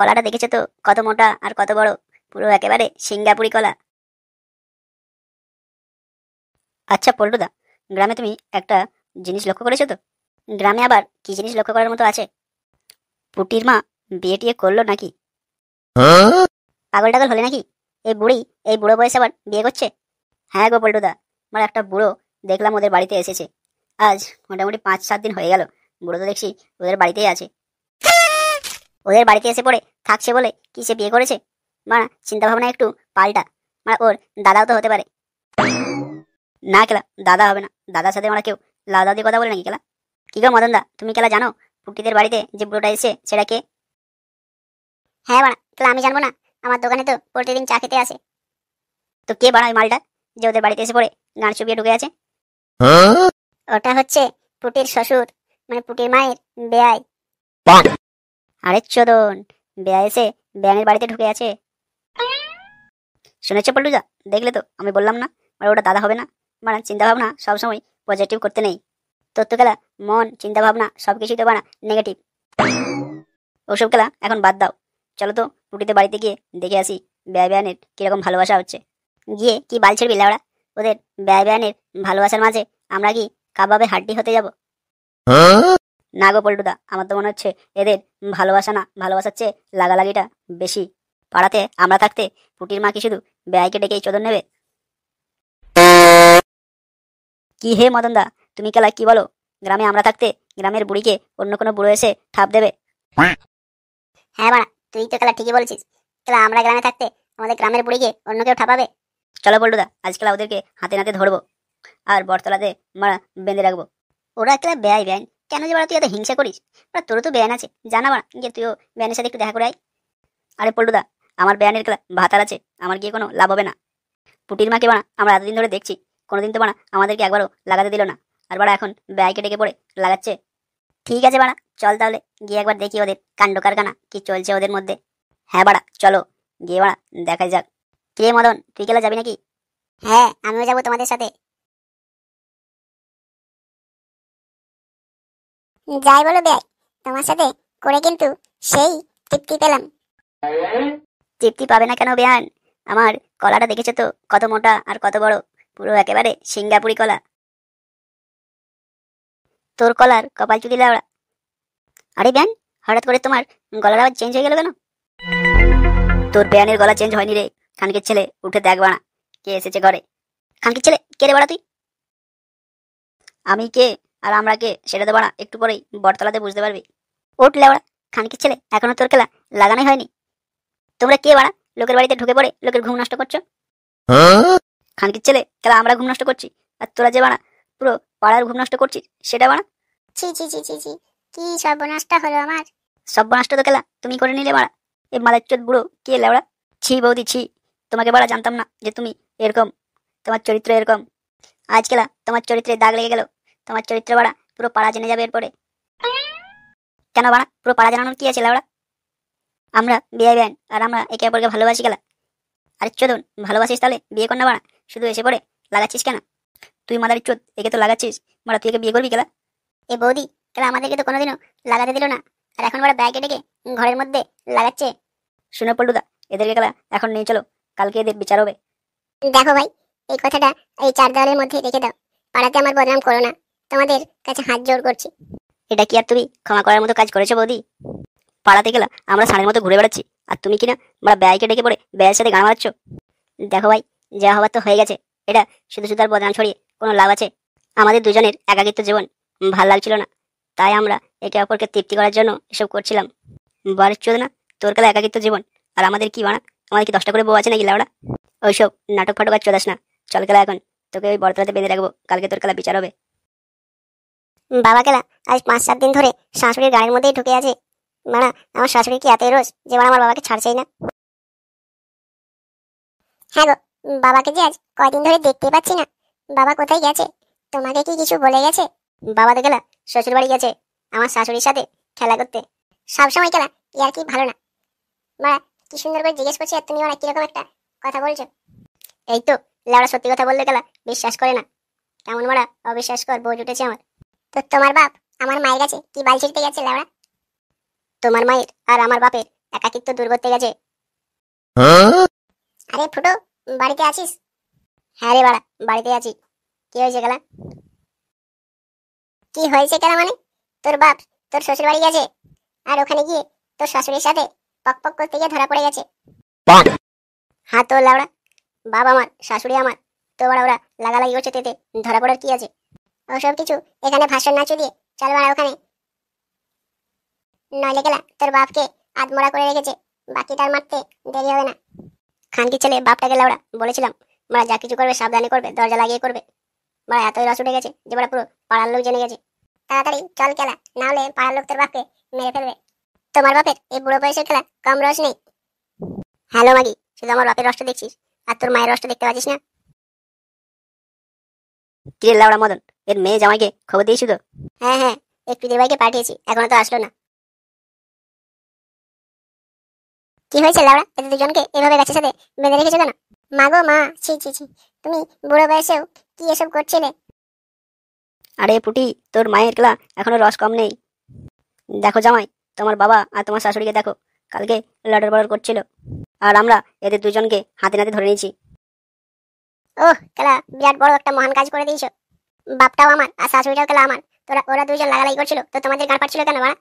কলাটা দেখেছো তো কত মোটা আর কত বড়, পুরো একেবারে সিঙ্গাপুরি কলা। আচ্ছা পল্টুদা, গ্রামে তুমি একটা জিনিস লক্ষ্য করেছো তো? গ্রামে আবার কি জিনিস লক্ষ্য করার মতো আছে? পুটির মা বিয়ে টিয়ে করলো নাকি? পাগল টাগল হলে নাকি? এই বুড়ি এই বুড়ো বয়সে আবার বিয়ে করছে? হ্যাঁ গো পল্টুদা, আমার একটা বুড়ো দেখলাম ওদের বাড়িতে এসেছে। আজ মোটামুটি 5-7 দিন হয়ে গেল। বুড়ো তো দেখছি ওদের বাড়িতেই আছে। ওদের বাড়িতে এসে পড়ে থাকছে বলে কি সে বিয়ে করেছে? মারা চিন্তা ভাবনা একটু পাল্টা। মারা ওর দাদাও তো হতে পারে। না কেলা, দাদা হবে না। দাদার সাথে আমরা কেউ লাদা দিয়ে কথা বলে নাকি কেলা? কি গো মদন দা, তুমি কেলা জানো পুটিদের বাড়িতে যে বুড়োটা এসেছে সেটা কে? হ্যাঁ বাড়া, কেলা আমি জানবো না? আমার দোকানে তো প্রতিদিন চা খেতে আসে। তো কে বাড়া ওই মালটা যে ওদের বাড়িতে এসে পড়ে গান চুপিয়ে ঢুকে আছে? ওটা হচ্ছে পুটির শ্বশুর, মানে পুটির মায়ের বেয়াই। আরে চোদন, বেয়াই এসে বেয়ানের বাড়িতে ঢুকে আছে। শুনেছো পল্টুদা? দেখলে তো আমি বললাম না আর ওটা দাদা হবে না। মানে চিন্তা ভাবনা সবসময় পজিটিভ করতে নেই। তোর তো খেলা মন চিন্তা ভাবনা সবকিছুই তো বানা নেগেটিভ। ওসব খেলা এখন বাদ দাও। চলো তো পুটিতে বাড়িতে গিয়ে দেখে আসি বেয়া বেয়ানের কিরকম ভালোবাসা হচ্ছে। গিয়ে কি বাল ছেড়বি লেওড়া? ওদের বেয়া বেয়ানের ভালোবাসার মাঝে আমরা কি কাবাবে হাড্ডি হতে যাব? না গো পল্টুদা, আমার তো মনে হচ্ছে এদের ভালোবাসা না, ভালোবাসার চেয়ে লাগালাগিটা বেশি। পাড়াতে আমরা থাকতে পুটির মা কি শুধু বেয়াইকে ডেকেই চোদন নেবে? কি হে মদন দা, তুমি কেলা কি বলো? গ্রামে আমরা থাকতে গ্রামের বুড়িকে অন্য কোনো বুড়ো এসে থাপ দেবে? হ্যাঁ বাড়া, তুই তো কেলা ঠিকই বলছিস। কেলা আমরা গ্রামে থাকতে আমাদের গ্রামের বুড়িকে অন্য কেউ ঠাপাবে? চলো পল্টুদা, আজ কেলা ওদেরকে হাতে নাতে ধরবো আর বটতলাতে মারা বেঁধে রাখবো। ওরা কেলা বেয়াই বেআইন, কেন যে বাড়া তুই এত হিংসা করিস? বাড়া তোরও তো বেয়ান আছে, জানা বাড়া গিয়ে তুইও বেয়ানের সাথে একটু দেখা করে আয়। আরে পল্টুদা, আমার বেয়ানের কেলা ভাতার আছে, আমার গিয়ে কোনো লাভ হবে না। পুটির মাকে বানা আমরা এতদিন ধরে দেখছি, কোনোদিন তো বানা আমাদেরকে একবারও লাগাতে দিল না, আর বাড়া এখন ব্যয়কে ডেকে পড়ে লাগাচ্ছে। ঠিক আছে বাড়া, চল তাহলে গিয়ে একবার দেখি ওদের কাণ্ড কারখানা কি চলছে ওদের মধ্যে। হ্যাঁ বাড়া চলো, গিয়ে বাড়া দেখা যাক। কে মদন, তুই কেলা যাবি নাকি? হ্যাঁ আমিও যাবো তোমাদের সাথে। যাই বলো বেয়াই, তোমার সাথে করে কিন্তু সেই তৃপ্তি পেলাম। তৃপ্তি পাবে না কেন বেয়ান? আমার কলাটা দেখেছো তো কত মোটা আর কত বড়, পুরো একেবারে সিঙ্গাপুরি কলা। তোর কলার কপাল চুদি লাউড়া। আরে বেয়ান, হঠাৎ করে তোমার গলার আওয়াজ চেঞ্জ হয়ে গেল কেন? তোর বেয়ানের গলা চেঞ্জ হয়নি রে, খানকির ছেলে, উঠে দেখ বাড়া কে এসেছে ঘরে। খানকির ছেলে কে রে বাড়া তুই? আমি কে আর আমরা কে সেটা তো বাড়া একটু পরেই বটতলাতে বুঝতে পারবি। উঠ লেওড়া, খানকির ছেলে, এখনো তোর খেলা লাগানোই হয়নি। তোমরা কে বাড়া লোকের বাড়িতে ঢুকে পড়ে লোকের ঘুম নষ্ট করছো? খানকির ছেলে, খেলা আমরা ঘুম নষ্ট করছি আর তোরা যে বাড়া পুরো পাড়ার ঘুম নষ্ট করছিস সেটা বাড়া। ছি ছি ছি ছি ছি, কি সর্বনাশটা হলো আমার। সর্বনাশটা তো খেলা তুমি করে নিলে বাড়া। এ মাদারচোদ বুড়ো কে লেওড়া? ছি বৌদি ছি, তোমাকে বাড়া জানতাম না যে তুমি এরকম, তোমার চরিত্র এরকম। আজ কেলা তোমার চরিত্রে দাগ লেগে গেল। তোমার চরিত্র বাড়া পুরো পাড়া জেনে যাবে এরপরে। কেন বাড়া, পুরো পাড়া জানানোর কি আছে লেওড়া? আমরা বিয়ে বেন আর আমরা একে অপরকে ভালোবাসি গেলা। আরে চোদন, ভালোবাসিস তাহলে বিয়ে কর না বাড়া, শুধু এসে পড়ে লাগাচ্ছিস কেন? তুই মাদারি চোদ, একে তো লাগাচ্ছিস, মারা তুই একে বিয়ে করবি কেলা? এ বৌদি, কেলা আমাদেরকে তো কোনোদিনও লাগাতে দিল না, আর এখন বড় ব্যাগে ডেকে ঘরের মধ্যে লাগাচ্ছে। শুনে পল্টুদা, এদেরকে কেলা এখন নিয়ে চলো, কালকে এদের বিচার হবে। দেখো ভাই, এই কথাটা এই চার দেওয়ালের মধ্যে রেখে দাও, পাড়াতে আমার বদনাম করো না, তোমাদের কাছে হাত জোড় করছি। এটা কি আর তুমি ক্ষমা করার মতো কাজ করেছো বৌদি? পাড়াতে গেলা আমরা ষাঁড়ের মতো ঘুরে বেড়াচ্ছি, আর তুমি কিনা আমরা ব্যয়কে ডেকে পড়ে ব্যয়ের সাথে গান মারাচ্ছ। দেখো ভাই, যা হওয়ার তো হয়ে গেছে, এটা শুধু শুধু আর বদনাম ছড়িয়ে কোনো লাভ আছে? আমাদের দুজনের একাকিত্ব জীবন ভাল লাগছিল না, তাই আমরা একে অপরকে তৃপ্তি করার জন্য এসব করছিলাম। বাড়ির চোদ না, তোর কালা একাকিত্ব জীবন আর আমাদের কি বানা? আমাদের কি 10টা করে বউ আছে নাকি লাউড়া? ওইসব নাটক ফাটক আর চোদাস না, চল কেলা এখন তোকে ওই বড়তলাতে বেঁধে রাখবো, কালকে তোর কালা বিচার হবে। বাবা কেলা আজ 5-7 দিন ধরে শাশুড়ির গাড়ির মধ্যেই ঢুকে আছে। মানা আমার শাশুড়ি কি এতই রোজ যে আমার বাবাকে ছাড়ছেই না। হ্যাঁ গো, বাবাকে যে আজ কয়দিন ধরে দেখতে পাচ্ছি না, বাবা কোথায় গেছে? তোমাকে কি কিছু বলে গেছে? বাবা তো গেলা শ্বশুর বাড়ি গেছে আমার শাশুড়ির সাথে খেলা করতে। সবসময় খেলা ইয়ার কি ভালো না? মা কি সুন্দর করে জিজ্ঞেস করছি আর তুমি অনেক কিরকম একটা কথা বলছো। এই তো লেওড়া, সত্যি কথা বললে গেলা বিশ্বাস করে না, কেমন মারা অবিশ্বাস কর বউ জুটেছে আমার। তো তোমার বাপ আমার মায়ের কাছে কি বাল ছিড়তে গেছে লেওড়া? তোমার মায়ের আর আমার বাপের একাকিত্ব দূর করতে গেছে। আরে ফুটো, বাড়িতে আছিস? হ্যাঁ রে বাড়া, বাড়িতে আছি। কি হয়েছে গেলা? কি হয়েছে কেন মানে? তোর বাপ তোর শ্বশুর বাড়ি গেছে, আর ওখানে গিয়ে তোর শাশুড়ির সাথে পক পক করতে গিয়ে ধরা পড়ে গেছে। হ্যাঁ তোর লাউড়া, বাবা আমার শাশুড়ি আমার, তো বাড়া ওরা লাগালাগি করছে, তেতে ধরা পড়ার কি আছে? ওসব কিছু এখানে ভাষণ নাচু দিয়ে চল বাড়া ওখানে, নইলে গেলা তোর বাপকে আধমরা করে রেখেছে, বাকিটার মারতে দেরি হবে না। খানকি ছেলে বাপটাকে লাউড়া, বলেছিলাম মারা যা কিছু করবে সাবধানে করবে, দরজা লাগিয়ে করবে। মারা এতই রস উঠে গেছে যে মারা পুরো পাড়ার লোক জেনে গেছে। তাড়াতাড়ি চল খেলা, না হলে পাড়ার লোক তোর বাপকে মেরে ফেলবে। তোমার বাপের এই বুড়ো বয়সের খেলা কম রস নেই। হ্যালো মাগি, শুধু আমার বাপের রসটা দেখছিস আর তোর মায়ের রসটা দেখতে পাচ্ছিস না? কিরে লাউড়া মদন, এর মেয়ে জামাইকে খবর দিয়েছি তো? হ্যাঁ হ্যাঁ, এক প্রীতির ভাইকে পাঠিয়েছি, এখনো তো আসলো না। কি হয়েছে লাউড়া, এদের দুজনকে এভাবে গাছের সাথে বেঁধে রেখেছো কেন? মা গো মা, ছি ছি ছি, তুমি বুড়ো বয়সেও কি এসব করছিলে? আরে পুটি, তোর মায়ের খেলা এখনো রস কম নেই। দেখো জামাই, তোমার বাবা আর তোমার শাশুড়িকে দেখো, কালকে লড়ার বড়ার করছিল, আর আমরা এদের দুজনকে হাতে নাতে ধরে নিয়েছি। ওহ খেলা, বিরাট বড় একটা মহান কাজ করে দিয়েছো। বাপটাও আমার আর শাশুড়িটাও খেলা আমার, তোরা ওরা দুইজন লাগালাগি করছিল, তো তোমাদের গান পাচ্ছিল কেন বাড়া?